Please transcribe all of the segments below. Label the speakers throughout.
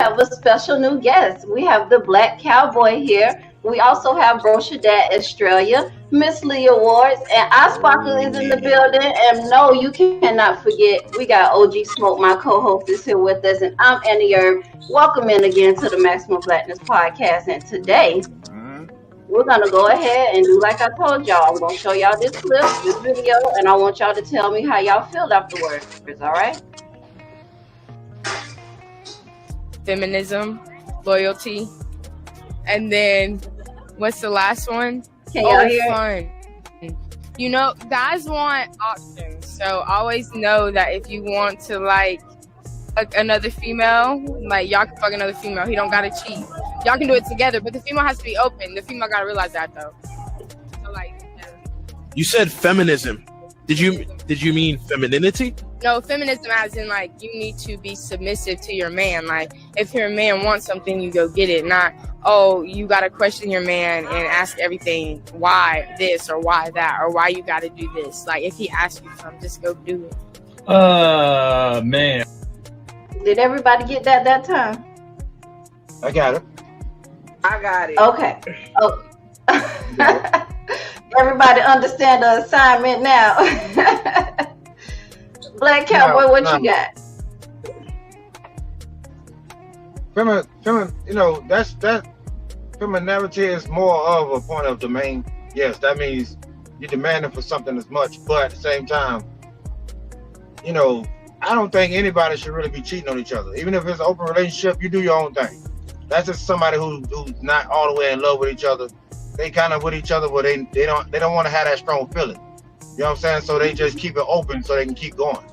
Speaker 1: have a special new guest. We have the Blkcowboy here. We also have Brochadat Australia, Miss Lee Awards, and I Sparkle is in the building. And no, you cannot forget, we got OG Smoke, my co-host, is here with us, and I'm AnnAerB. Welcome in again to the Maximum Blackness Podcast. And today, we're gonna go ahead and do like I told y'all. I'm gonna show y'all this clip, this video, and I want y'all to tell me how y'all feel afterwards. All right?
Speaker 2: Feminism, loyalty, and then what's the last one?
Speaker 1: Can y'all hear
Speaker 2: fun. You know, guys want options, so always know that if you want to like another female, like y'all can fuck another female. He don't gotta cheat. Y'all can do it together, but the female has to be open. The female gotta realize that though. So like, yeah.
Speaker 3: You said feminism. Did you mean femininity?
Speaker 2: No, feminism as in like you need to be submissive to your man. Like if your man wants something, you go get it. Not, oh, you gotta question your man and ask everything, why this or why that or why you gotta do this. Like if he asks you something, just go do it.
Speaker 4: Man.
Speaker 1: Did everybody get that time?
Speaker 4: I got it.
Speaker 5: I got it.
Speaker 1: Okay. Oh. Everybody understand the assignment now. Blkcowboy, what you got?
Speaker 4: Femininity is more of a point of domain. Yes, that means you're demanding for something as much, but at the same time, I don't think anybody should really be cheating on each other. Even if it's an open relationship, you do your own thing. That's just somebody who's not all the way in love with each other. They kind of with each other, but they don't want to have that strong feeling. You know what I'm saying? So they just keep it open so they can keep going.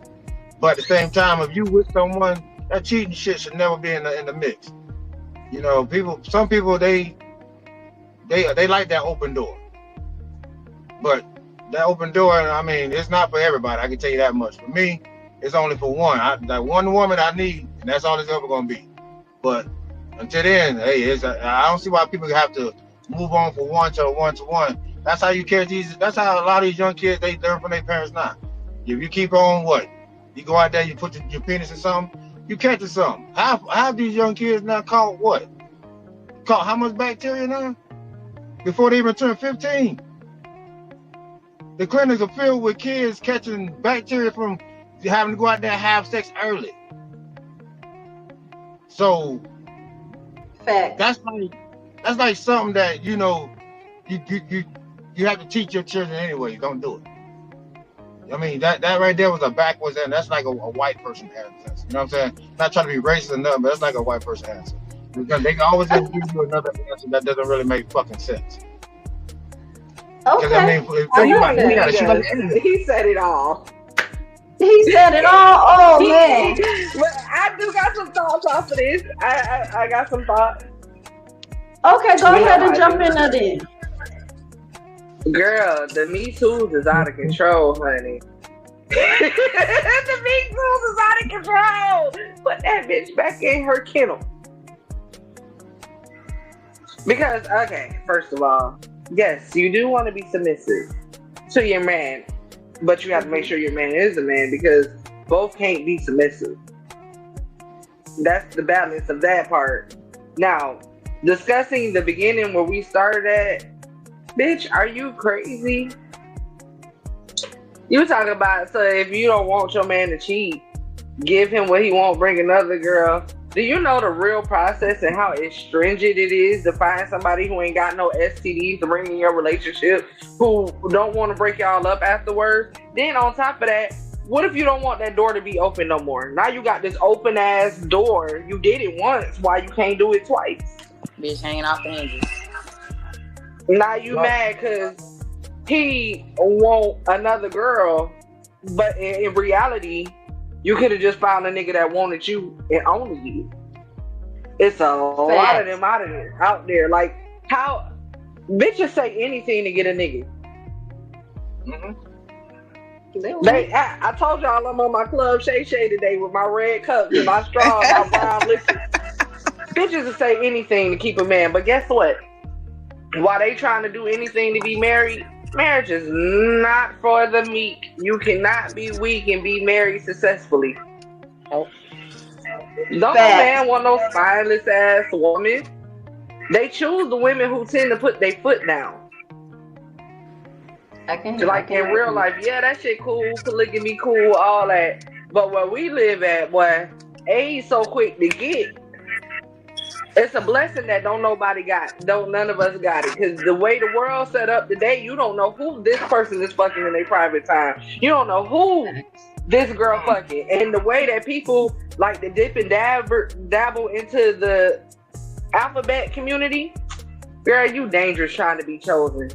Speaker 4: But at the same time, if you with someone, that cheating shit should never be in the mix. Some people they like that open door. But that open door, I mean, it's not for everybody. I can tell you that much. For me, it's only for one. That one woman I need, and that's all it's ever gonna be. But until then, hey, I don't see why people have to move on from one to one. That's how you catch these. That's how a lot of these young kids they learn from their parents now. If you keep on what, you go out there, you put your penis in something, you catch something. How these young kids now caught what? Caught how much bacteria now? Before they even turn 15. The clinics are filled with kids catching bacteria from having to go out there and have sex early. So
Speaker 1: Fact.
Speaker 4: That's like something that you have to teach your children anyway. Don't do it. I mean that right there was a backwards and that's like a white person answer. You know what I'm saying? Not trying to be racist or nothing, but that's like a white person answer. Because they can always give you another answer that doesn't really make fucking sense.
Speaker 1: Okay.
Speaker 4: I mean,
Speaker 5: He said it all.
Speaker 1: He said it all. Oh man.
Speaker 5: But I do got some thoughts off of this. I got some thoughts.
Speaker 1: Okay, go ahead and jump in there then.
Speaker 5: Girl, the Me Too's is out of control, honey. The Me Too's is out of control. Put that bitch back in her kennel. Because, okay, first of all, yes, you do want to be submissive to your man, but you have to make sure your man is a man because both can't be submissive. That's the balance of that part. Now, discussing the beginning where we started at, bitch, are you crazy? You talking about, so if you don't want your man to cheat, give him what he won't, bring another girl. Do you know the real process and how stringent it is to find somebody who ain't got no STDs to bring in your relationship, who don't want to break y'all up afterwards? Then on top of that, what if you don't want that door to be open no more? Now you got this open ass door. You did it once. Why you can't do it twice?
Speaker 6: Bitch hanging off the hinges.
Speaker 5: Now you mad because he want another girl, but in reality, you could have just found a nigga that wanted you and only you. It's a lot of them out there. Like, how bitches say anything to get a nigga.
Speaker 4: Mm-hmm.
Speaker 5: I told y'all I'm on my Club Shay Shay today with my red cups and my straw and my brown liquor. Bitches will say anything to keep a man, but guess what? While they trying to do anything to be married, marriage is not for the meek. You cannot be weak and be married successfully. Don't no
Speaker 1: Facts.
Speaker 5: man want no spineless ass woman. They choose the women who tend to put their foot down. Like in real life, yeah, that shit cool, polygamy cool, all that. But where we live at, boy, ain't so quick to get. It's a blessing that none of us got it. Because the way the world set up today, you don't know who this person is fucking in their private time. You don't know who this girl fucking. And the way that people like to dip and dabble into the alphabet community, girl, you dangerous trying to be chosen.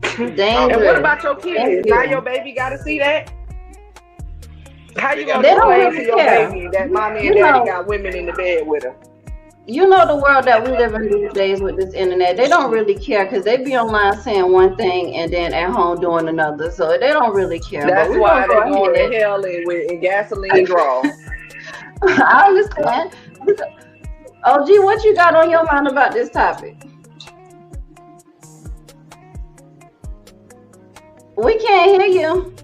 Speaker 1: Dangerous.
Speaker 5: And what about your kids? Now your baby got to see that? How you gonna
Speaker 1: explain
Speaker 5: to your baby that mommy and daddy got women in the bed with her?
Speaker 1: You know the world that we live in these days with this internet, they don't really care because they be online saying one thing and then at home doing another. So they don't really care.
Speaker 5: That's why they're going to hell in gasoline draw.
Speaker 1: I understand. OG, what you got on your mind about this topic? We can't hear you.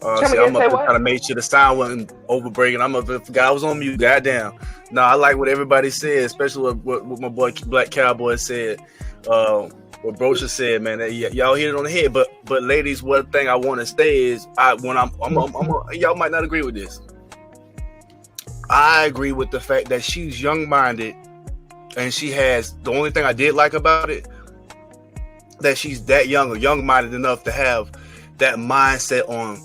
Speaker 7: See, I'm up trying to make sure the sound wasn't overbreaking. I'm up there, forgot I was on mute. Goddamn. No, I like what everybody said, especially what my boy Blkcowboy said. What Brocha said, man. Y'all hit it on the head. But ladies, one thing I want to say is, y'all might not agree with this. I agree with the fact that she's young-minded, and she has the only thing I did like about it, that she's that young or young-minded enough to have that mindset on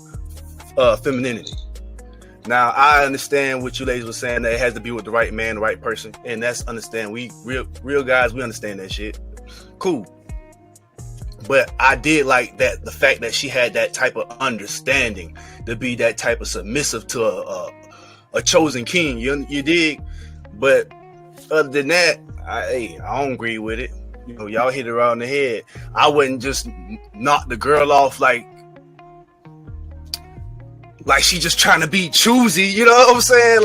Speaker 7: femininity. Now, I understand what you ladies were saying, that it has to be with the right man, the right person, and that's understand. We real guys, we understand that shit. Cool. But I did like that, the fact that she had that type of understanding to be that type of submissive to a chosen king. You dig? But other than that, I don't agree with it. You know, y'all hit it around the head. I wouldn't just knock the girl off like she just trying to be choosy, you know what I'm saying?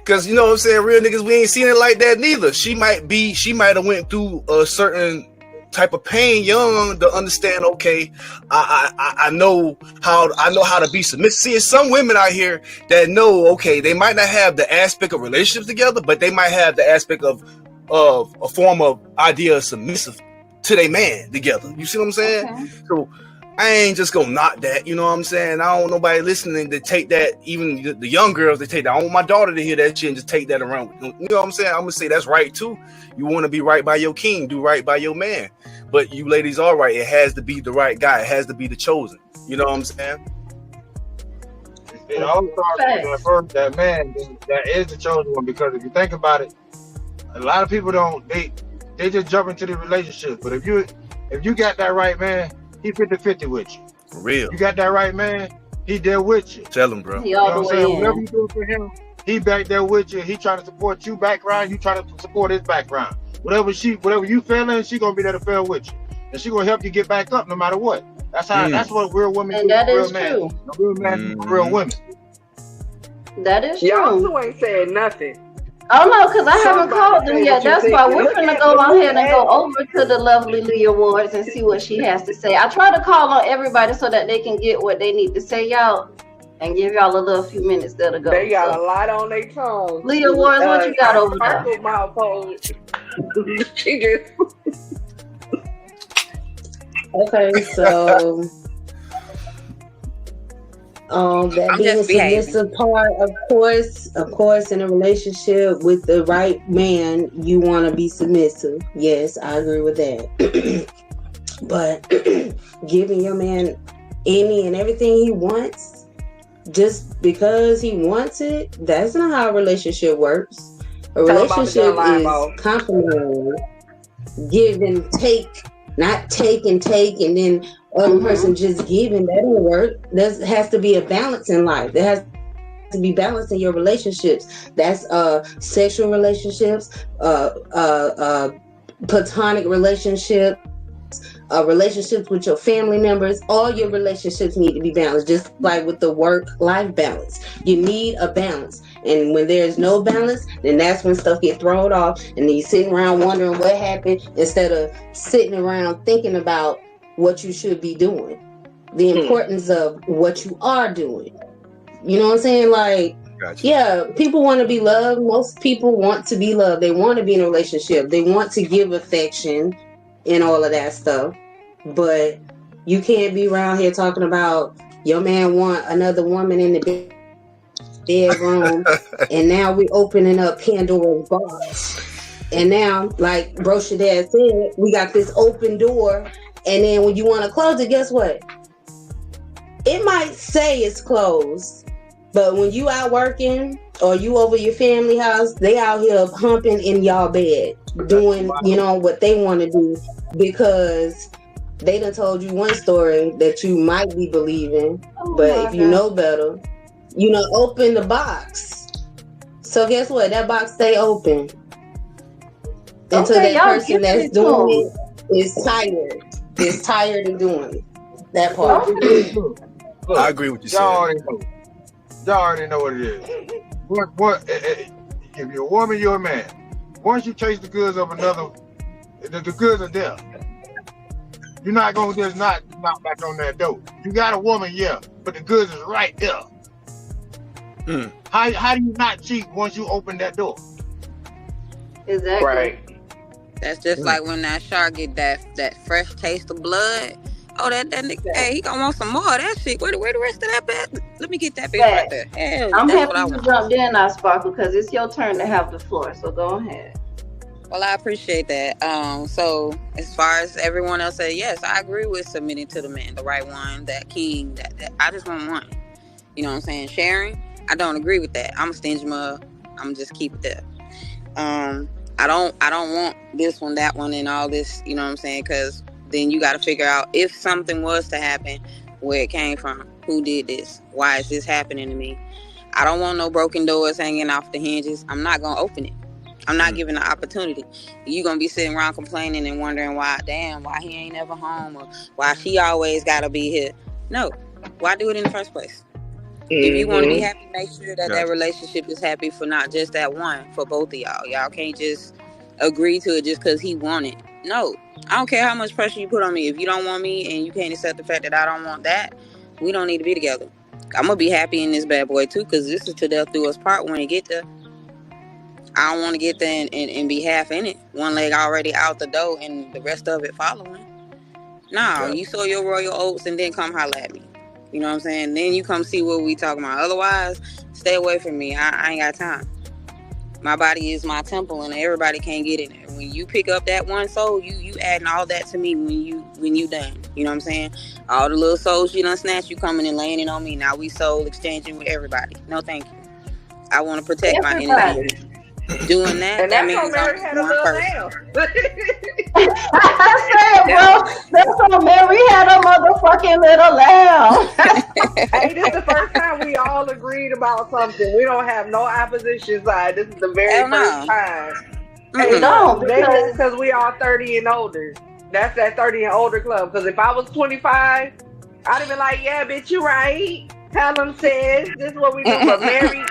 Speaker 7: Cause you know what I'm saying, real niggas, we ain't seen it like that neither. She might have went through a certain type of pain young to understand, okay, I know how to be submissive. See, some women out here that know, okay, they might not have the aspect of relationships together, but they might have the aspect of a form of idea of submissive to their man together. You see what I'm saying? Okay. So I ain't just gonna knock that, you know what I'm saying? I don't want nobody listening to take that, even the young girls, they take that. I don't want my daughter to hear that shit and just take that around. You know what I'm saying? I'm gonna say that's right too. You want to be right by your king, do right by your man. But you ladies are right. It has to be the right guy. It has to be the chosen. You know what I'm saying?
Speaker 4: It all starts with first that man that is the chosen one, because if you think about it, a lot of people they just jump into the relationship. But if you got that right man, he 50-50 with you.
Speaker 7: For real.
Speaker 4: You got that right man, he there with you.
Speaker 7: Tell him, bro.
Speaker 1: He all the way in.
Speaker 4: Whatever you do for him, he back there with you. He trying to support you background, you trying to support his background. Whatever you feeling, she gonna be there to feel with you. And she gonna help you get back up no matter what. That's how that's what real women
Speaker 1: and
Speaker 4: do.
Speaker 1: That is
Speaker 4: real
Speaker 1: true.
Speaker 4: Man. No real man for real women.
Speaker 1: That is true.
Speaker 5: Y'all two ain't said nothing.
Speaker 1: Oh no, because I haven't called them yet. That's why we're gonna go on ahead and go over to the lovely Lee Awards and see what she has to say. I try to call on everybody so that they can get what they need to say, y'all, and give y'all a little few minutes there to go.
Speaker 5: They got a lot on their tongue.
Speaker 1: Lee Awards, what you got over there?
Speaker 5: She just
Speaker 8: okay, so that being a submissive part, of course, in a relationship with the right man, you want to be submissive. Yes, I agree with that. But giving your man any and everything he wants, just because he wants it, that's not how a relationship works. A relationship is complimentary, give and take, not take and then other person just giving. That don't work. There has to be a balance in life. There has to be balance in your relationships. That's sexual relationships, platonic relationships, relationships with your family members. All your relationships need to be balanced, just like with the work-life balance. You need a balance. And when there's no balance, then that's when stuff gets thrown off, and then you're sitting around wondering what happened instead of sitting around thinking about what you should be doing. The importance of what you are doing. You know what I'm saying? Like,
Speaker 7: Gotcha.
Speaker 8: yeah, people want to be loved. Most people want to be loved. They want to be in a relationship. They want to give affection and all of that stuff. But you can't be around here talking about your man want another woman in the bedroom, and now we opening up Pandora's box. And now, like Brosha Dad said, we got this open door, and then when you want to close it, guess what? It might say it's closed, but when you out working or you over your family house, they out here humping in y'all bed, doing, you know, what they want to do, because they done told you one story that you might be believing, but if you know better, you know, open the box. So guess what? That box stay open until that person that's doing it is tired. Is tired of doing it. That part.
Speaker 4: Look,
Speaker 7: I agree with you.
Speaker 4: Y'all already know what it is. What? If you're a woman, you're a man. Once you taste the goods of another, the goods are there. You're not gonna just not knock back on that door. You got a woman, yeah, but the goods is right there. How do you not cheat once you open that door?
Speaker 1: Exactly.
Speaker 4: Right.
Speaker 6: That's just like when that shark get that fresh taste of blood. Oh, that nigga, hey, he gonna want some more of that shit. Where the rest of that bit? Let me get that bitch right there. Hell,
Speaker 1: I'm
Speaker 6: that's
Speaker 1: happy
Speaker 6: what I
Speaker 1: you
Speaker 6: want.
Speaker 1: jumped in now, Sparkle, because it's your turn to have the floor. So go ahead.
Speaker 6: Well, I appreciate that. So as far as everyone else said, yes, I agree with submitting to the man, the right one, that king. That I just want one. You know what I'm saying? Sharing, I don't agree with that. I'm a stingy mug. I'm just keep it there. I don't want this one, that one, and all this. You know what I'm saying? Because then you got to figure out if something was to happen, where it came from, who did this, why is this happening to me? I don't want no broken doors hanging off the hinges. I'm not gonna open it. I'm not giving the opportunity. You gonna be sitting around complaining and wondering why he ain't ever home, or why she always gotta be here. No, why do it in the first place? If you want to be happy, make sure that that relationship is happy for not just that one, for both of y'all. Y'all can't just agree to it just because he wanted. No, I don't care how much pressure you put on me. If you don't want me and you can't accept the fact that I don't want that, we don't need to be together. I'm gonna be happy in this bad boy too, because this is till death do us part when it get there. I don't want to get there and be half in it. One leg already out the door and the rest of it following. No, you sow your royal oats and then come holler at me. You know what I'm saying? Then you come see what we talking about. Otherwise, stay away from me. I ain't got time. My body is my temple, and everybody can't get in there. When you pick up that one soul, you adding all that to me when you done. You know what I'm saying? All the little souls you done snatched, you coming and laying it on me. Now we soul exchanging with everybody. No, thank you. I want to protect my energy. Doing that,
Speaker 5: and
Speaker 6: that
Speaker 5: that's
Speaker 6: means
Speaker 5: Mary had a little lamb.
Speaker 1: I said, bro, that's how Mary had a motherfucking little lamb.
Speaker 5: Hey, this is the first time we all agreed about something. We don't have no opposition side. This is the very first time.
Speaker 1: Hey, no,
Speaker 5: because we all 30 and older. That's that 30 and older club. Because if I was 25, I'd have been like, yeah, bitch, you right. Tell them, says, this is what we do. But Mary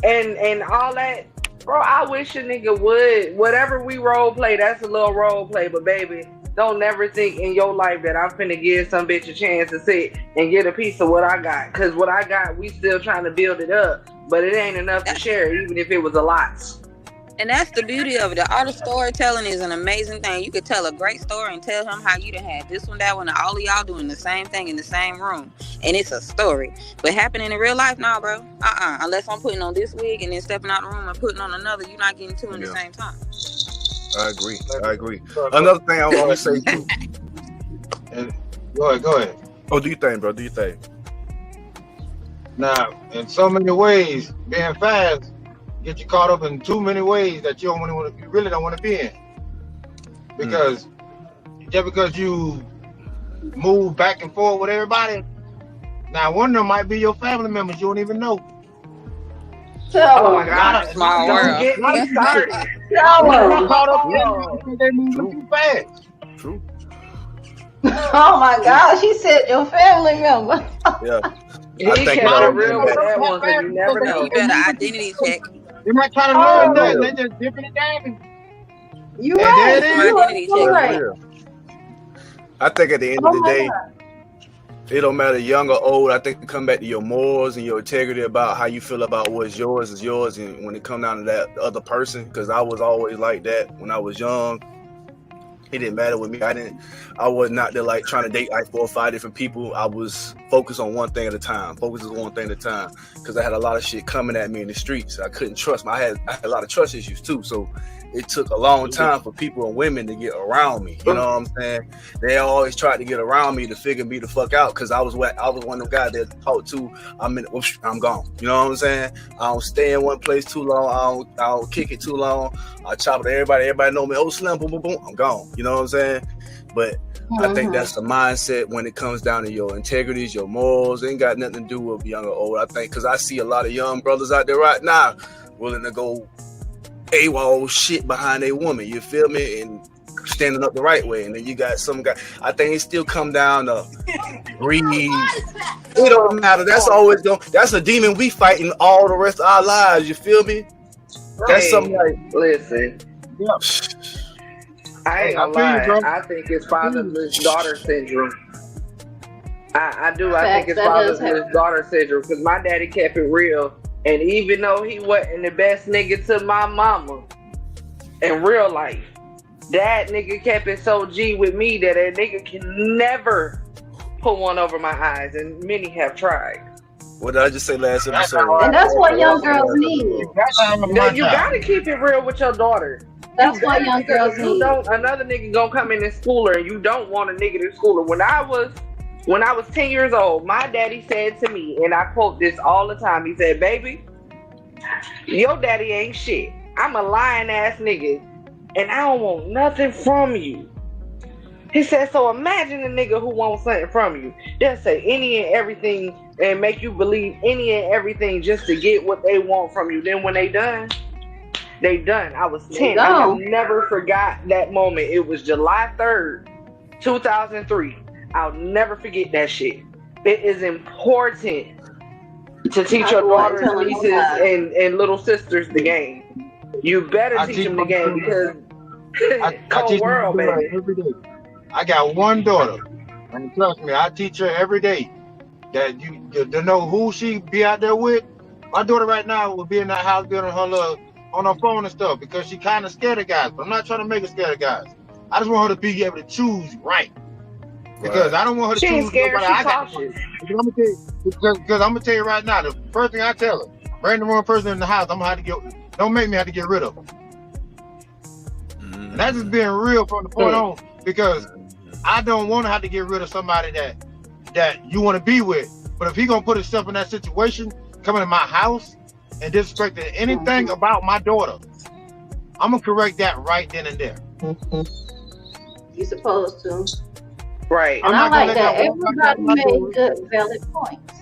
Speaker 5: and all that. Bro, I wish a nigga would. Whatever we role play, that's a little role play. But baby, don't never think in your life that I'm finna give some bitch a chance to sit and get a piece of what I got. Because what I got, we still trying to build it up. But it ain't enough to share, even if it was a lot.
Speaker 6: And that's the beauty of it. The art of storytelling is an amazing thing. You could tell a great story and tell him how you done had this one, that one, and all of y'all doing the same thing in the same room. And it's a story. But happening in real life, nah, bro. Unless I'm putting on this wig and then stepping out the room and putting on another, you're not getting two in the same time.
Speaker 7: I agree. Another thing I want to say too.
Speaker 4: Go ahead.
Speaker 7: Oh, do you think, bro? Do you think?
Speaker 4: Now, in so many ways, being fast get you caught up in too many ways that you really don't want to be in. Because just because you move back and forth with everybody, now one of them might be your family members you don't even know.
Speaker 5: Oh my God, small world. Get me started.
Speaker 4: They move too fast.
Speaker 7: True.
Speaker 1: Oh my gosh, he said your family member.
Speaker 6: Yeah.
Speaker 5: He kept it real with that one, because you never know.
Speaker 6: You better identity check.
Speaker 4: They might try to learn that. They just dipping it down.
Speaker 1: You right.
Speaker 6: Identity check.
Speaker 7: I think at the end of the day, it don't matter young or old. I think it come back to your morals and your integrity about how you feel about what's yours is yours. And when it come down to that other person, because I was always like that when I was young. It didn't matter with me. I was not there like trying to date like 4 or 5 different people. I was focused on one thing at a time. Because I had a lot of shit coming at me in the streets. I couldn't trust. I had a lot of trust issues too. So it took a long time for people and women to get around me. You know what I'm saying? They always tried to get around me to figure me the fuck out because I was one of them guys that talk to. I'm gone. You know what I'm saying? I don't stay in one place too long. I don't kick it too long. I chop it to everybody. Everybody know me. Oh, Slim, boom, boom, boom. I'm gone. You know what I'm saying? But I think that's the mindset when it comes down to your integrities, your morals. It ain't got nothing to do with young or old. I think because I see a lot of young brothers out there right now willing to go AWOL shit behind a woman, you feel me, and standing up the right way. And then you got some guy. I think it still come down to greed. It don't matter. That's always going. That's a demon we fighting all the rest of our lives. You feel me? That's something like.
Speaker 5: Listen. I ain't gonna lie. I think it's fatherless daughter syndrome. I do. I think it's fatherless daughter syndrome because my daddy kept it real. And even though he wasn't the best nigga to my mama in real life, that nigga kept it so G with me that a nigga can never put one over my eyes, and many have tried.
Speaker 7: What did I just say last episode?
Speaker 1: And that's what young girls need.
Speaker 5: You gotta keep it real with your daughter.
Speaker 1: That's what young girls need.
Speaker 5: Another nigga gonna come in and school her, and you don't want a nigga to school her. When I was 10 years old, my daddy said to me, and I quote this all the time, he said, "Baby, your daddy ain't shit. I'm a lying ass nigga, and I don't want nothing from you." He said, so imagine a nigga who wants something from you. They'll say any and everything and make you believe any and everything just to get what they want from you. Then when they done. I was 10. I have never forgot that moment. It was July 3rd, 2003. I'll never forget that shit. It is important to teach your daughters, nieces, and little sisters the game. You better teach them the game because cold world, baby.
Speaker 4: Every day. I got one daughter, and trust me, I teach her every day that you to know who she be out there with. My daughter right now will be in that house building on her phone and stuff because she kind of scared of guys. But I'm not trying to make her scared of guys. I just want her to be able to choose right. Because I don't want her to choose nobody I got to. Because I'm gonna tell you right now, the first thing I tell her, bring the wrong person in the house, I'm gonna have to get. Don't make me have to get rid of them. And that's just being real from the point on, because I don't want to have to get rid of somebody that you want to be with. But if he gonna put himself in that situation, coming to my house and disrespecting anything about my daughter, I'm gonna correct that right then and there.
Speaker 1: You supposed to.
Speaker 5: Right.
Speaker 1: And I like that. Everybody made good, valid points.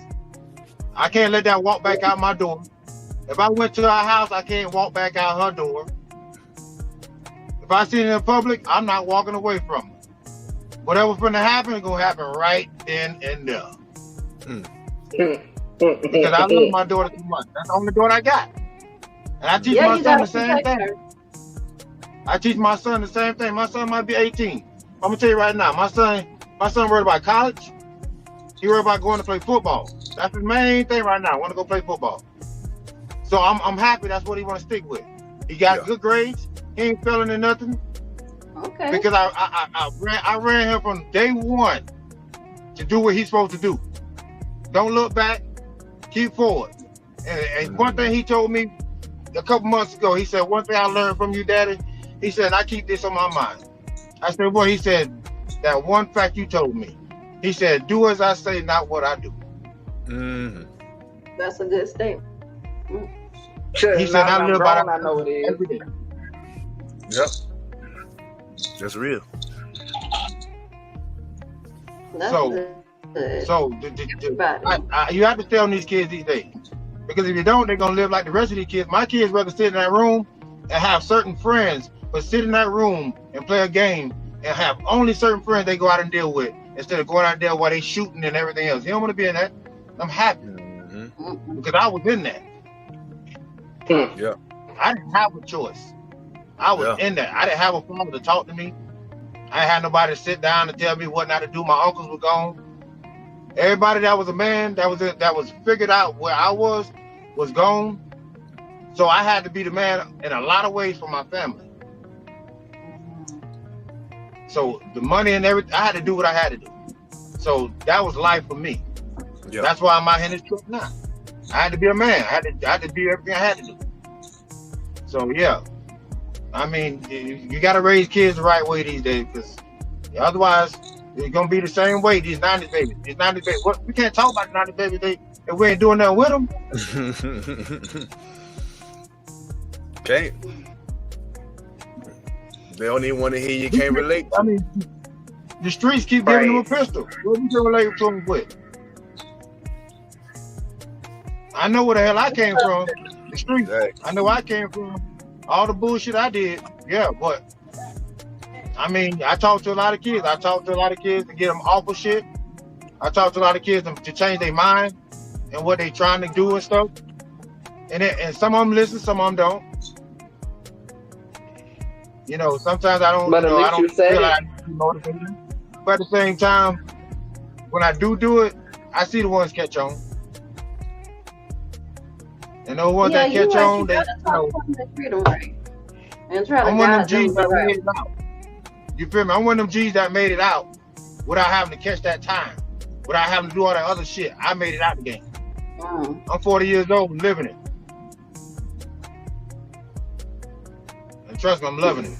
Speaker 4: I can't let that walk back out my door. If I went to her house, I can't walk back out her door. If I see it in public, I'm not walking away from her. Whatever's going to happen is going to happen right then and there. Because I love my daughter too much. That's the only daughter I got. And I teach my son the same thing. I teach my son the same thing. My son might be 18. I'm going to tell you right now, my son worried about college. He worried about going to play football. That's the main thing right now. I want to go play football. So I'm happy that's what he want to stick with. He got good grades. He ain't failing in nothing.
Speaker 1: Okay.
Speaker 4: Because I ran him from day one to do what he's supposed to do. Don't look back. Keep forward. And one thing he told me a couple months ago, he said, one thing I learned from you, Daddy, he said, I keep this on my mind. I said, well, he said, that one fact you told me. He said, do as I say, not what I do.
Speaker 1: That's a good statement.
Speaker 4: He said, I live by that. I know it is. Every day.
Speaker 7: Yep. That's real.
Speaker 4: You have to stay on these kids these days. Because if you don't, they're going to live like the rest of these kids. My kids rather sit in that room and have certain friends, but sit in that room and play a game and have only certain friends they go out and deal with instead of going out there while they shooting and everything else. You don't want to be in that. I'm happy. Because I was in that.
Speaker 7: Yeah.
Speaker 4: I didn't have a choice. I was in that. I didn't have a father to talk to me. I didn't have nobody to sit down and tell me what not to do. My uncles were gone. Everybody that was a man that was figured out where I was gone. So I had to be the man in a lot of ways for my family. So the money and everything, I had to do what I had to do. So that was life for me. Yep. That's why I'm out here in this truck now. I had to be a man. I had to do everything I had to do. So yeah, I mean, you got to raise kids the right way these days, because otherwise it's gonna be the same way. These 90s babies. What, we can't talk about the 90s babies if we ain't doing nothing with them.
Speaker 7: Okay. They don't even want to hear you can't relate.
Speaker 4: I mean, the streets keep giving them a pistol. What you can relate to them with? I know where the hell I came from. The streets. I know I came from. All the bullshit I did. Yeah, but I mean, I talk to a lot of kids. I talk to a lot of kids to get them off of shit. I talk to a lot of kids to change their mind and what they trying to do and stuff. And some of them listen, some of them don't. You know, sometimes I don't. But you know, I don't feel like I need to be motivated. But at the same time, when I do it, I see the ones catch on. And those ones that catch on, they I'm one of them G's that made it out. You feel me? I'm one of them G's that made it out without having to catch that time, without having to do all that other shit. I made it out the game. I'm 40 years old and living it. And trust me, I'm loving it.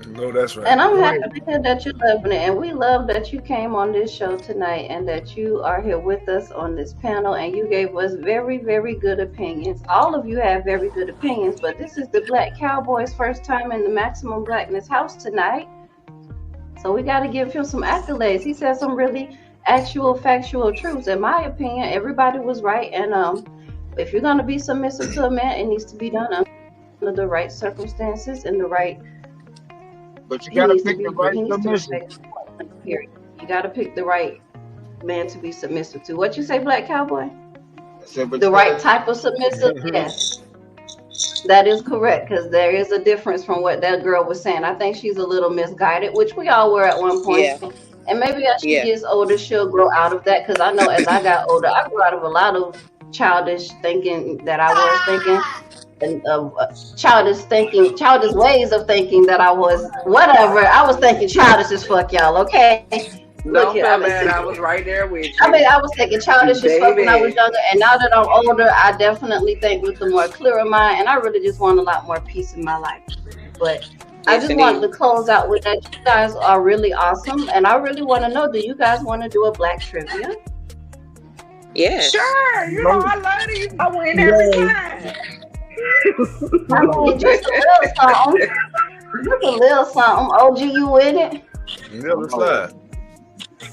Speaker 7: No, that's right.
Speaker 1: And I'm happy to hear that you're loving it. And we love that you came on this show tonight and that you are here with us on this panel and you gave us very, very good opinions. All of you have very good opinions, but this is the Black Cowboy's first time in the Maximum Blackness house tonight. So we got to give him some accolades. He said some really actual factual truths. In my opinion, everybody was right. And if you're going to be submissive to a man, it needs to be done under the right circumstances and the right.
Speaker 4: But you gotta pick the right submission.
Speaker 1: You gotta pick the right man to be submissive to. What you say, Black Cowboy? The right type of submissive? Yes. That is correct, because there is a difference from what that girl was saying. I think she's a little misguided, which we all were at one point. Yeah. And maybe as she gets older, she'll grow out of that, because I know as I got older, I grew out of a lot of childish thinking that I was thinking. And childish ways of thinking that I was whatever. I was thinking childish as fuck, y'all. Okay.
Speaker 5: Don't feel bad. I was right there with you.
Speaker 1: I mean, I was thinking childish as fuck when I was younger, and now that I'm older, I definitely think with a more clearer mind, and I really just want a lot more peace in my life. But I just wanted to close out with that. You guys are really awesome, and I really want to know: do you guys want to do a black trivia?
Speaker 6: Yeah.
Speaker 5: Sure. You know I love these. I win every time.
Speaker 1: I mean, just a little something. Just a little something. OG, you with it?
Speaker 7: Never slide.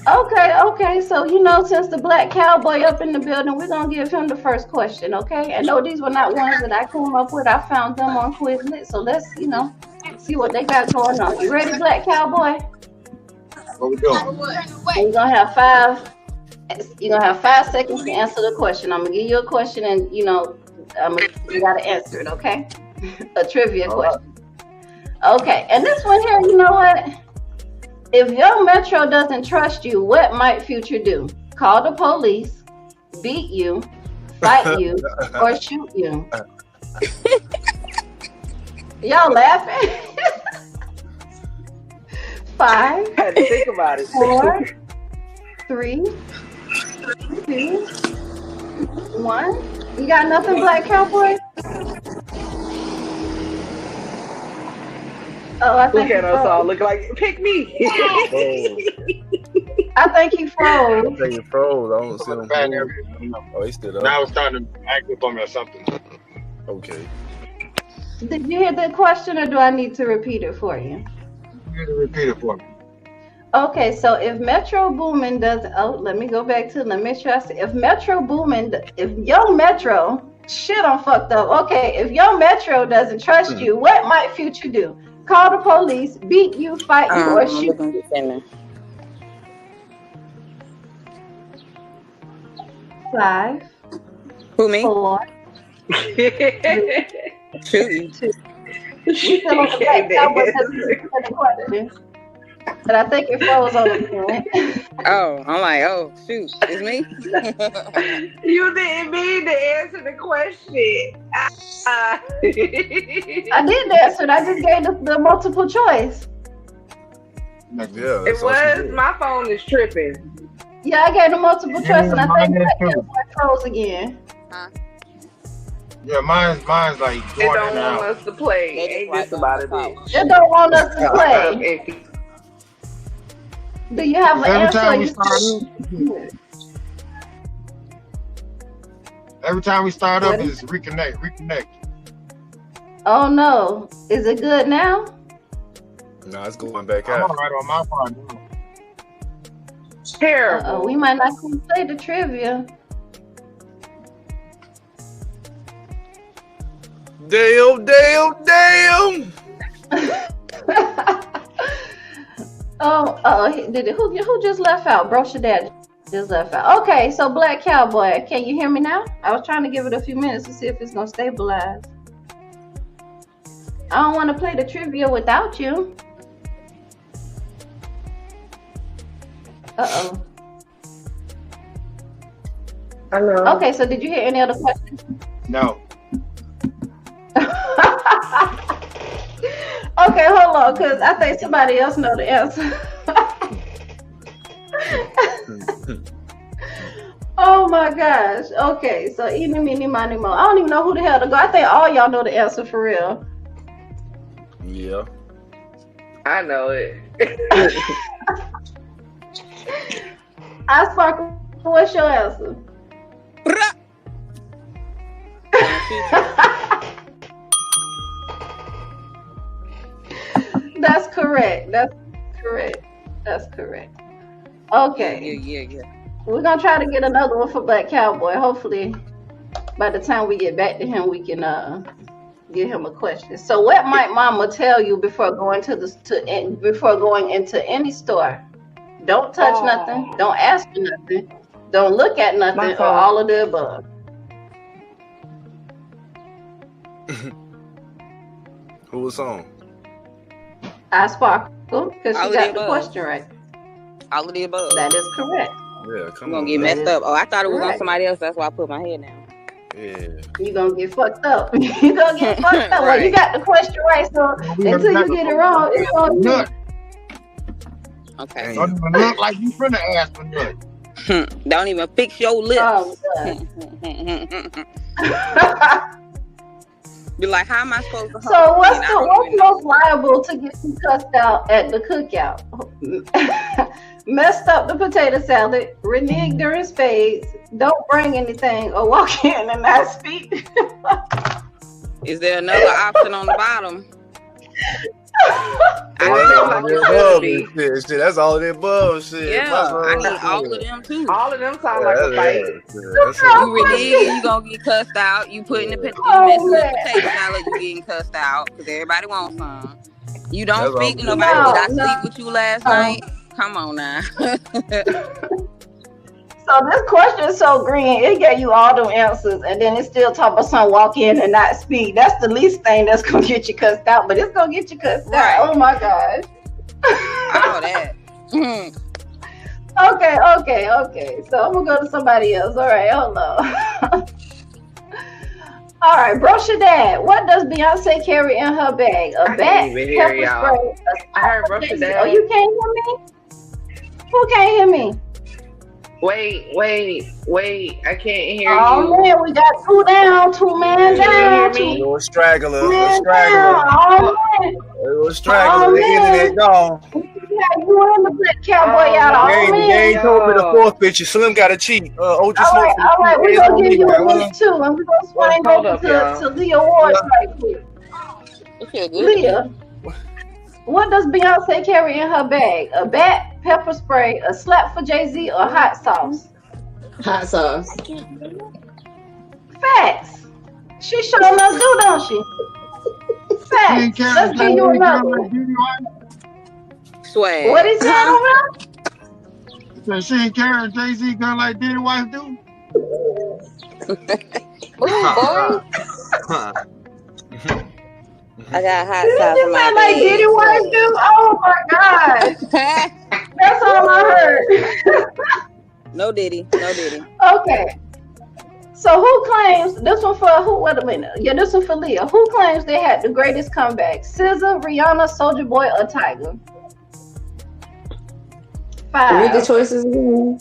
Speaker 1: Okay. So, you know, since the Black Cowboy up in the building, we're going to give him the first question, okay? And no, these were not ones that I came up with. I found them on Quizlet. So let's, you know, see what they got going on. You ready, Black Cowboy?
Speaker 4: What we doing?
Speaker 1: And you're going to have 5 seconds to answer the question. I'm going to give you a question and, you know, you got to answer it, okay? A trivia question. Okay, and this one here, you know what? If your Metro doesn't trust you, what might Future do? Call the police, beat you, fight you, or shoot you? Y'all laughing? 5,
Speaker 5: I had to think about it.
Speaker 1: 4, 3, 2, 1. You got nothing, Black Cowboy? Oh, I think
Speaker 5: look at us all looking like, pick me.
Speaker 1: I think he froze.
Speaker 7: I think he froze. I don't see him. Oh, he stood up.
Speaker 4: Now it's starting to act up on me or something.
Speaker 7: Okay.
Speaker 1: Did you hear the question, or do I need to repeat it for you?
Speaker 4: You need to repeat it for me.
Speaker 1: Okay, so if Metro Boomin does, let me go back to, let me make sure I see. If Metro Boomin, if your Metro, shit, I'm fucked up. Okay, if your Metro doesn't trust you, what might Future do? Call the police, beat you, fight you, or shoot you? 5.
Speaker 6: Who, me?
Speaker 1: 4.
Speaker 6: Shoot you.
Speaker 1: 2. We still on the Black Cowboy question. But I think it froze on the point.
Speaker 6: Oh, I'm like, oh shoot, it's me.
Speaker 5: You didn't mean to answer the question.
Speaker 1: I did answer it. I just gave the multiple choice.
Speaker 7: Yeah,
Speaker 5: It was. My phone is tripping.
Speaker 1: Yeah, I gave the multiple choice, and I think it froze again.
Speaker 6: Huh?
Speaker 4: Yeah, mine's like
Speaker 5: They
Speaker 4: going
Speaker 5: don't
Speaker 4: in and
Speaker 5: want
Speaker 4: out.
Speaker 5: us to play. Ain't this about a bitch?
Speaker 1: They don't want us to play. Do you have an
Speaker 4: Every
Speaker 1: answer?
Speaker 4: time we start up, it's reconnect.
Speaker 1: Oh no. Is it good now?
Speaker 7: No, it's going back
Speaker 4: I'm
Speaker 7: out.
Speaker 4: all right on my part now.
Speaker 5: Terrible.
Speaker 1: We might not can play the trivia.
Speaker 7: Damn.
Speaker 1: Did it? Who just left out? Brochure Dad just left out. Okay, so Black Cowboy, can you hear me now? I was trying to give it a few minutes to see if it's gonna stabilize. I don't want to play the trivia without you. Uh-oh.
Speaker 5: I know.
Speaker 1: Okay, so did you hear any other questions?
Speaker 4: No.
Speaker 1: Okay, hold on, because I think somebody else know the answer. Oh my gosh. Okay, so eeny, meeny, miny, mo. I don't even know who the hell to go. I think all y'all know the answer for real.
Speaker 7: Yeah.
Speaker 5: I know it.
Speaker 1: I Sparkle, what's your answer? That's correct. That's correct. Okay.
Speaker 6: Yeah.
Speaker 1: We're gonna try to get another one for Black Cowboy. Hopefully, by the time we get back to him, we can give him a question. So, what might Mama tell you before going before going into any store? Don't touch nothing. Don't ask for nothing. Don't look at nothing, or all of the above.
Speaker 7: Who was on?
Speaker 1: I Sparkle, because she got the question right.
Speaker 6: All of the above.
Speaker 1: That is correct.
Speaker 7: Yeah, come
Speaker 6: You're
Speaker 7: on.
Speaker 6: gonna get messed up. Oh, I thought it was on
Speaker 1: Right.
Speaker 6: somebody else. That's why I put my head down.
Speaker 7: Yeah.
Speaker 1: You're gonna get fucked up. You're gonna get fucked up. Well,
Speaker 6: Right.
Speaker 1: you got the question right, so until you get it wrong, it's gonna be.
Speaker 4: Nut.
Speaker 6: Okay.
Speaker 4: Don't even look like you finna ask for nut.
Speaker 6: Don't even fix your lips.
Speaker 1: Oh, God.
Speaker 6: Be like, how am I supposed to?
Speaker 1: So what's most liable to get you cussed out at the cookout? Messed up the potato salad, reneged during spades, don't bring anything, or walk in and not speak.
Speaker 6: Is there another option on the bottom?
Speaker 7: Shit, that's all the above shit.
Speaker 6: Yeah, I need all of them too.
Speaker 5: All of them sound like a fight.
Speaker 6: You reneged, you gonna get cussed out. You putting the potato salad, you getting cussed out because everybody wants some. You don't speak to nobody. Did I sleep with you last night? Come on now.
Speaker 1: So this question is so green, it gave you all them answers, and then it still talk about some walk in and not speak. That's the least thing that's gonna get you cussed out, but it's gonna get you cussed out. Oh my gosh.
Speaker 6: All that.
Speaker 1: Okay. So I'm gonna go to somebody else. All right, hold on. All right, Brochure Dad, what does Beyonce carry in her bag? A bat, pepper spray,
Speaker 5: I heard Brochure Dad.
Speaker 1: Oh, you can't hear me? Who can't hear me?
Speaker 5: Wait. I can't hear you.
Speaker 1: Oh man, we got two down, two man down.
Speaker 7: A little straggler.
Speaker 1: Oh, man.
Speaker 7: The internet gone.
Speaker 1: Yeah, you and the Black Cowboy out.
Speaker 7: The game told me to forfeit you. Slim got a cheat.
Speaker 1: All right, we're gonna give you a list too, and we're gonna swing over to Leah Ward right quick. Leah, what does Beyonce carry in her bag? A bat, pepper spray, a slap for Jay-Z, or hot sauce?
Speaker 8: Hot sauce.
Speaker 1: Facts. She showing us do, don't she? Facts. Let's give you another one.
Speaker 6: Swag.
Speaker 1: What is that
Speaker 4: So she ain't carrying Jay-Z gun like Diddy wife do?
Speaker 6: Ooh, boy. I got hot
Speaker 1: Did
Speaker 6: sauce
Speaker 1: you
Speaker 6: in
Speaker 1: just
Speaker 6: my
Speaker 1: sound like Diddy wife do? Oh my God. That's all I heard.
Speaker 6: No Diddy.
Speaker 1: Okay. So who claims this one for who? Wait a minute. Yeah, this one for Leah. Who claims they had the greatest comeback? SZA, Rihanna, Soulja Boy, or Tyga? 5.
Speaker 8: Read the choices again.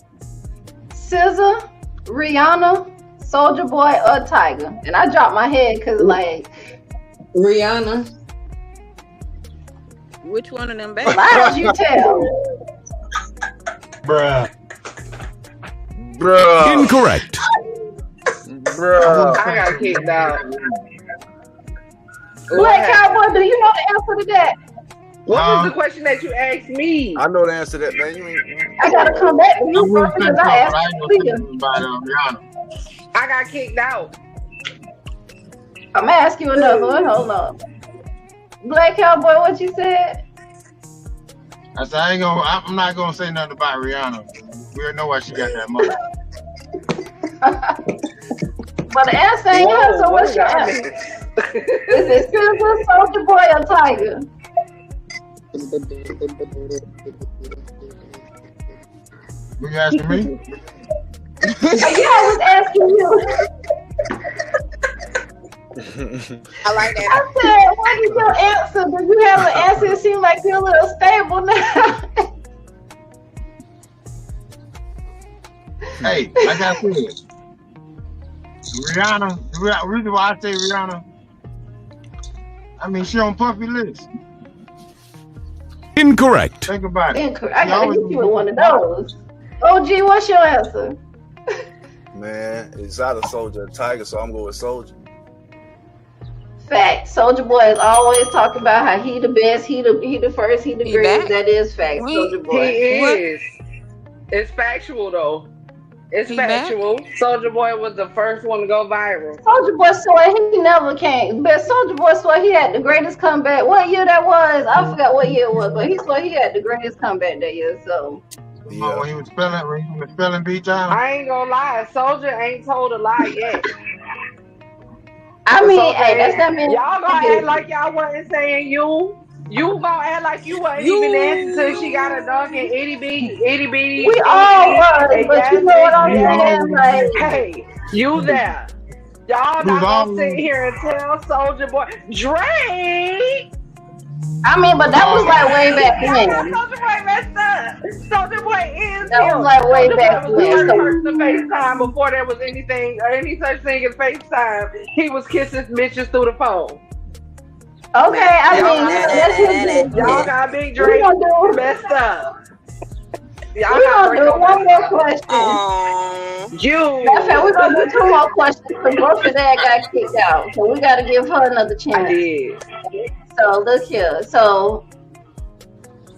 Speaker 1: SZA, Rihanna, Soulja Boy, or Tyga? And I dropped my head because like
Speaker 8: Rihanna.
Speaker 6: Which one of them back?
Speaker 1: lies you tell.
Speaker 4: Bruh.
Speaker 9: Incorrect.
Speaker 7: Bruh.
Speaker 5: I got kicked out.
Speaker 1: Blkcowboy, do you know the answer to that?
Speaker 5: What was the question that you asked me?
Speaker 7: I know the answer to that, man. You ain't...
Speaker 1: I gotta come back to you
Speaker 4: I
Speaker 1: because I asked Leah.
Speaker 4: about Rihanna.
Speaker 5: I got kicked out.
Speaker 1: I'm gonna ask you another one. Hold on. Blkcowboy, what you said?
Speaker 4: I said I'm not gonna say nothing about Rihanna. We already know why she got that money.
Speaker 1: But the answer ain't here, so what's your answer? Is it SZA, Soulja Boy, or Tyga?
Speaker 4: You asking me?
Speaker 1: Yeah, I was asking you.
Speaker 6: I like that.
Speaker 1: I said, what is your answer? Do you have an answer? It seems like you're a little stable now.
Speaker 4: Hey, like I said, Rihanna, the reason why I say Rihanna, I mean, she on Puffy list.
Speaker 9: Incorrect.
Speaker 4: Think about it.
Speaker 1: I gotta hit you with one of those. OG, what's your answer?
Speaker 7: Man, it's either Soulja or Tyga, so I'm going with Soulja.
Speaker 1: Fact. Soulja Boy is always talking about how he the best, he the first, he the greatest. That is fact. Soulja Boy.
Speaker 5: He is. It's factual though. It's factual. Soulja Boy was the first one to go viral.
Speaker 1: Soulja Boy swore he never came, but Soulja Boy swore he had the greatest comeback. What year that was? I forgot what year it was, but he swore he had the greatest comeback that year. So
Speaker 4: Yeah. When he was spelling Beach Island.
Speaker 5: I ain't gonna lie, Soulja ain't told a lie yet.
Speaker 1: I mean, hey, that's not mean.
Speaker 5: Y'all gonna act like y'all wasn't saying you. You gonna act like you wasn't even dancing till she got a dog and itty bitty.
Speaker 1: We all was, but you know what I'm saying? Like,
Speaker 5: hey, you there. Y'all not gonna sit here and tell Soulja Boy Drake.
Speaker 1: I mean, but that was like way back when.
Speaker 5: Soulja Boy messed up. Soulja Boy is
Speaker 1: that was like way back when.
Speaker 5: He was the first person to FaceTime before there was anything or any such thing as FaceTime. He was kissing bitches through the phone.
Speaker 1: Okay, I mean,
Speaker 5: y'all got Big Drake messed up. Y'all
Speaker 1: we gonna do one more question. We're gonna do 2 more questions because both of that got kicked out. So we gotta give her another chance.
Speaker 5: I did.
Speaker 1: So look here. So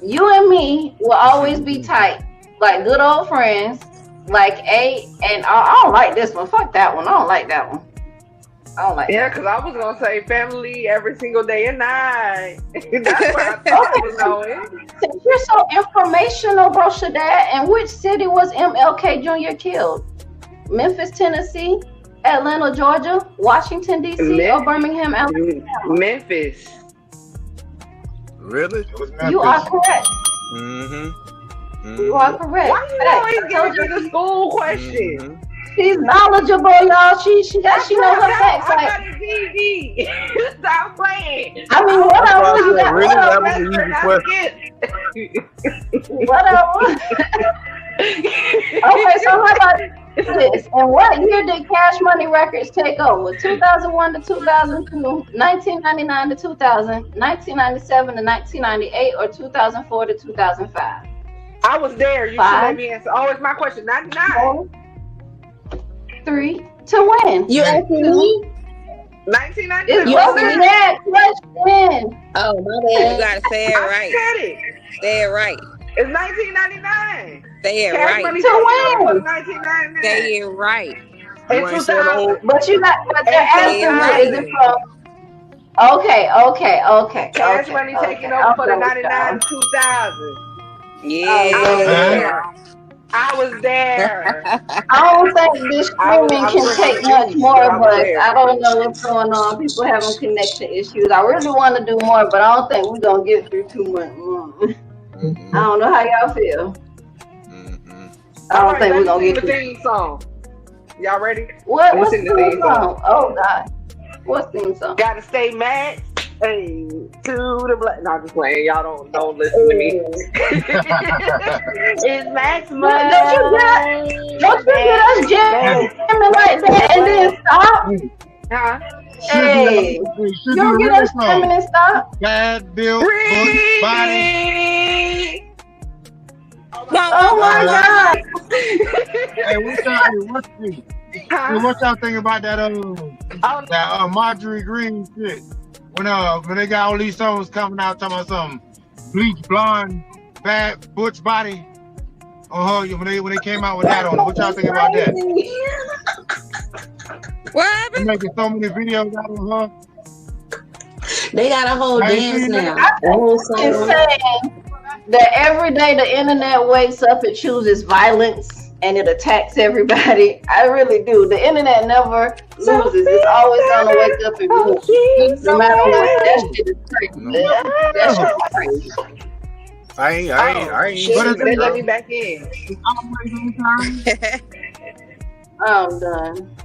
Speaker 1: you and me will always be tight, like good old friends. Like and I don't like this one. Fuck that one. I don't like that one. I don't like
Speaker 5: that. Because I was gonna say family every single day and night. That's where I thought it was going.
Speaker 1: Since you're so informational, bro, Shaddad, in which city was MLK Jr. killed? Memphis, Tennessee, Atlanta, Georgia, Washington, D.C., or Birmingham, Alabama?
Speaker 5: Memphis.
Speaker 7: Really?
Speaker 1: You are correct. You are correct.
Speaker 5: Why you always giving me the school question?
Speaker 1: She's knowledgeable, y'all. She knows her facts.
Speaker 5: I got a GED. Stop playing.
Speaker 1: I mean, what else you got?
Speaker 7: Really? That was an easy question.
Speaker 1: What else? Okay, so how about this? And what year did Cash Money Records take over? 2001 to 2002, 1999 to 2000, 1997 to 1998, or 2004 to 2005?
Speaker 5: I was there. You should let me answer. Oh, it's my question. 99.
Speaker 1: 3, 2, win.
Speaker 8: You asking me?
Speaker 5: 1999.
Speaker 1: It's your next question.
Speaker 8: Oh, my bad.
Speaker 6: You gotta say it right.
Speaker 5: I said it.
Speaker 6: Say it right.
Speaker 5: It's 1999.
Speaker 6: Say it
Speaker 5: Cash
Speaker 6: right.
Speaker 5: Money
Speaker 1: To win.
Speaker 5: 1999.
Speaker 6: Say it right.
Speaker 5: In 2000.
Speaker 1: But you're not. But the answer is it from? Okay.
Speaker 5: Cash Money taking over for the 99 2000.
Speaker 6: Yeah.
Speaker 5: I was there.
Speaker 1: I don't think this streaming can take much more, but I don't know what's going on. People having connection issues. I really want to do more, but I don't think we're gonna get through too much. I don't know how y'all feel. I don't think we're gonna get
Speaker 5: the theme song. Y'all ready?
Speaker 1: What's the theme song? Oh God, what's the theme song?
Speaker 5: Gotta stay mad. Hey, to the black. No, I'm just playing. Y'all don't listen to me. It's maximum.
Speaker 1: Don't you get us jamming like that and then stop?
Speaker 5: Huh?
Speaker 1: Hey, you don't get us jamming and stop?
Speaker 4: Bad built, good body.
Speaker 1: Oh my God!
Speaker 4: Hey, what y'all think about that Marjorie Green shit? When they got all these songs coming out talking about some bleach blonde, bad butch body on her when they came out with that on it. What y'all think about that?
Speaker 6: What happened?
Speaker 4: They're making so many videos out of her.
Speaker 8: They got a whole dance now.
Speaker 1: It's saying that every day the internet wakes up and chooses violence and it attacks everybody. I really do. The internet never loses. It's always gonna wake up and do it. No matter what. That shit is crazy. That shit is crazy.
Speaker 7: I ain't.
Speaker 5: But they let me back in.
Speaker 1: I'm done.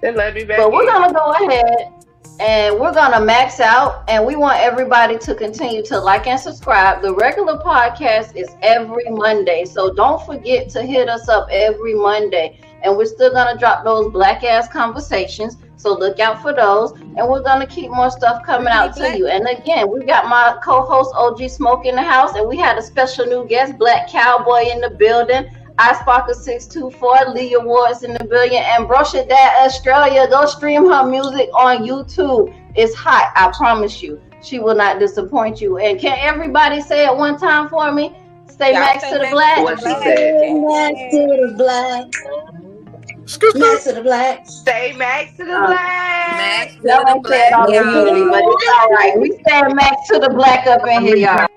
Speaker 5: They let me back
Speaker 1: But
Speaker 5: in.
Speaker 1: we're gonna go ahead and we're gonna max out, and we want everybody to continue to like and subscribe. The regular podcast is every Monday, so don't forget to hit us up every Monday. And we're still gonna drop those black ass conversations, so look out for those. And we're gonna keep more stuff coming out to you. And again, we got my co-host OG Smoke in the house, and we had a special new guest, Blkcowboy, in the building. iSparker624, Lee Awards in the building, and Brosha Dad Australia. Go stream her music on YouTube. It's hot, I promise you. She will not disappoint you. And can everybody say it one time for me? Stay max to the black.
Speaker 5: What she said.
Speaker 8: Max to the black. Max to the black.
Speaker 5: Stay max to the black.
Speaker 6: Max to
Speaker 1: Y'all
Speaker 6: the
Speaker 1: ain't say it all
Speaker 6: black.
Speaker 1: but it's all right. We stay max to the black up in here, y'all.